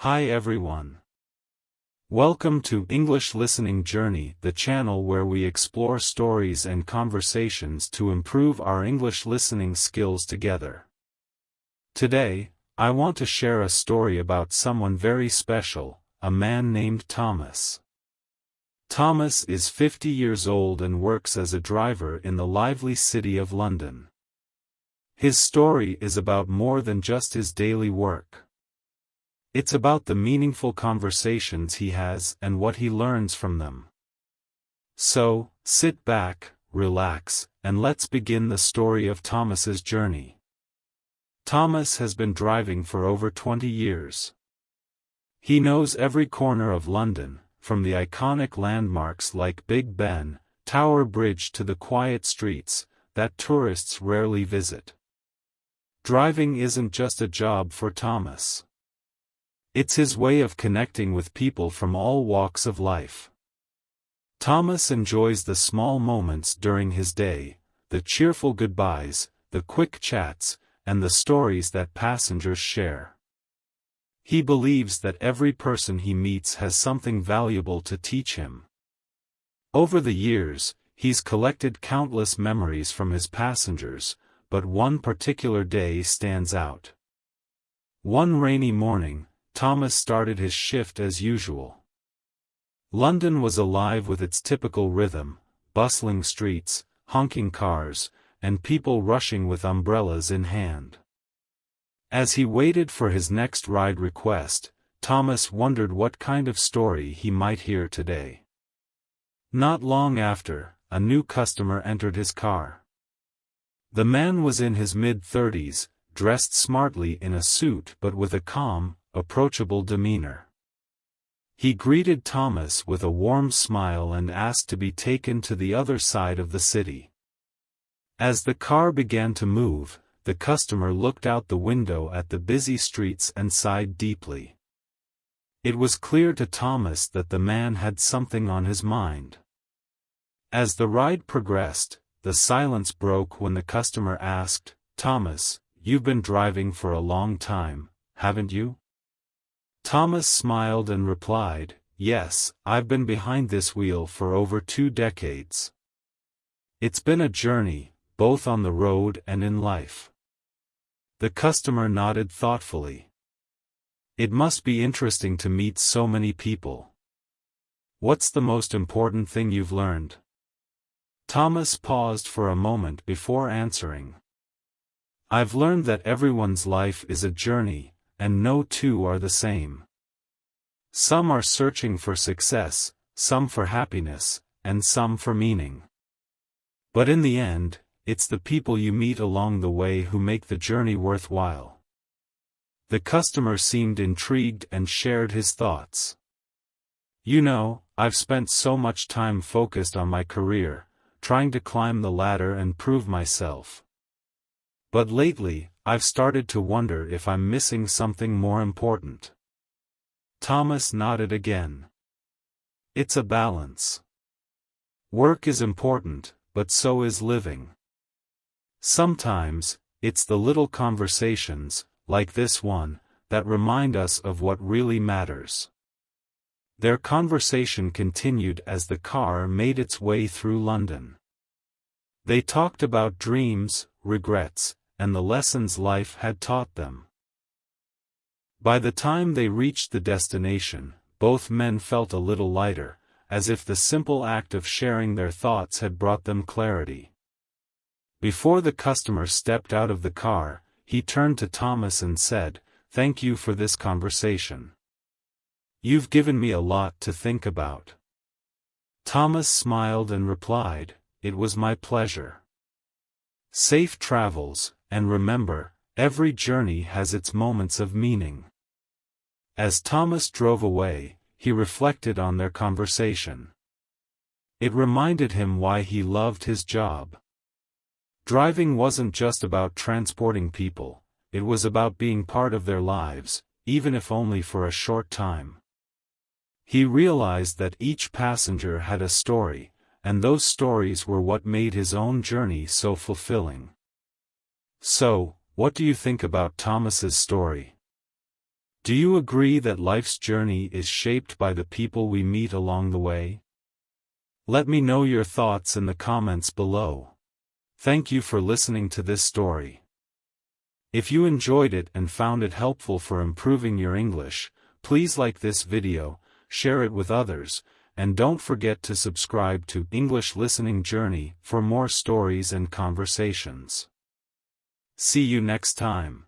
Hi everyone. Welcome to English Listening Journey, the channel where we explore stories and conversations to improve our English listening skills together. Today, I want to share a story about someone very special, a man named Thomas. Thomas is 50 years old and works as a driver in the lively city of London. His story is about more than just his daily work. It's about the meaningful conversations he has and what he learns from them. So, sit back, relax, and let's begin the story of Thomas's journey. Thomas has been driving for over 20 years. He knows every corner of London, from the iconic landmarks like Big Ben, Tower Bridge to the quiet streets that tourists rarely visit. Driving isn't just a job for Thomas. It's his way of connecting with people from all walks of life. Thomas enjoys the small moments during his day, the cheerful goodbyes, the quick chats, and the stories that passengers share. He believes that every person he meets has something valuable to teach him. Over the years, he's collected countless memories from his passengers, but one particular day stands out. One rainy morning, Thomas started his shift as usual. London was alive with its typical rhythm, bustling streets, honking cars, and people rushing with umbrellas in hand. As he waited for his next ride request, Thomas wondered what kind of story he might hear today. Not long after, a new customer entered his car. The man was in his mid-30s, dressed smartly in a suit but with a calm, approachable demeanor. He greeted Thomas with a warm smile and asked to be taken to the other side of the city. As the car began to move, the customer looked out the window at the busy streets and sighed deeply. It was clear to Thomas that the man had something on his mind. As the ride progressed, the silence broke when the customer asked, "Thomas, you've been driving for a long time, haven't you?" Thomas smiled and replied, "Yes, I've been behind this wheel for over 2 decades. It's been a journey, both on the road and in life." The customer nodded thoughtfully. "It must be interesting to meet so many people. What's the most important thing you've learned?" Thomas paused for a moment before answering. "I've learned that everyone's life is a journey, and no two are the same. Some are searching for success, some for happiness, and some for meaning. But in the end, it's the people you meet along the way who make the journey worthwhile." The customer seemed intrigued and shared his thoughts. "You know, I've spent so much time focused on my career, trying to climb the ladder and prove myself. But lately, I've started to wonder if I'm missing something more important." Thomas nodded again. "It's a balance. Work is important, but so is living. Sometimes, it's the little conversations, like this one, that remind us of what really matters." Their conversation continued as the car made its way through London. They talked about dreams, regrets, and the lessons life had taught them. By the time they reached the destination, both men felt a little lighter, as if the simple act of sharing their thoughts had brought them clarity. Before the customer stepped out of the car, he turned to Thomas and said, "Thank you for this conversation. You've given me a lot to think about." Thomas smiled and replied, "It was my pleasure. Safe travels, and remember, every journey has its moments of meaning." As Thomas drove away, he reflected on their conversation. It reminded him why he loved his job. Driving wasn't just about transporting people, it was about being part of their lives, even if only for a short time. He realized that each passenger had a story, and those stories were what made his own journey so fulfilling. So, what do you think about Thomas's story? Do you agree that life's journey is shaped by the people we meet along the way? Let me know your thoughts in the comments below. Thank you for listening to this story. If you enjoyed it and found it helpful for improving your English, please like this video, share it with others, and don't forget to subscribe to English Listening Journey for more stories and conversations. See you next time.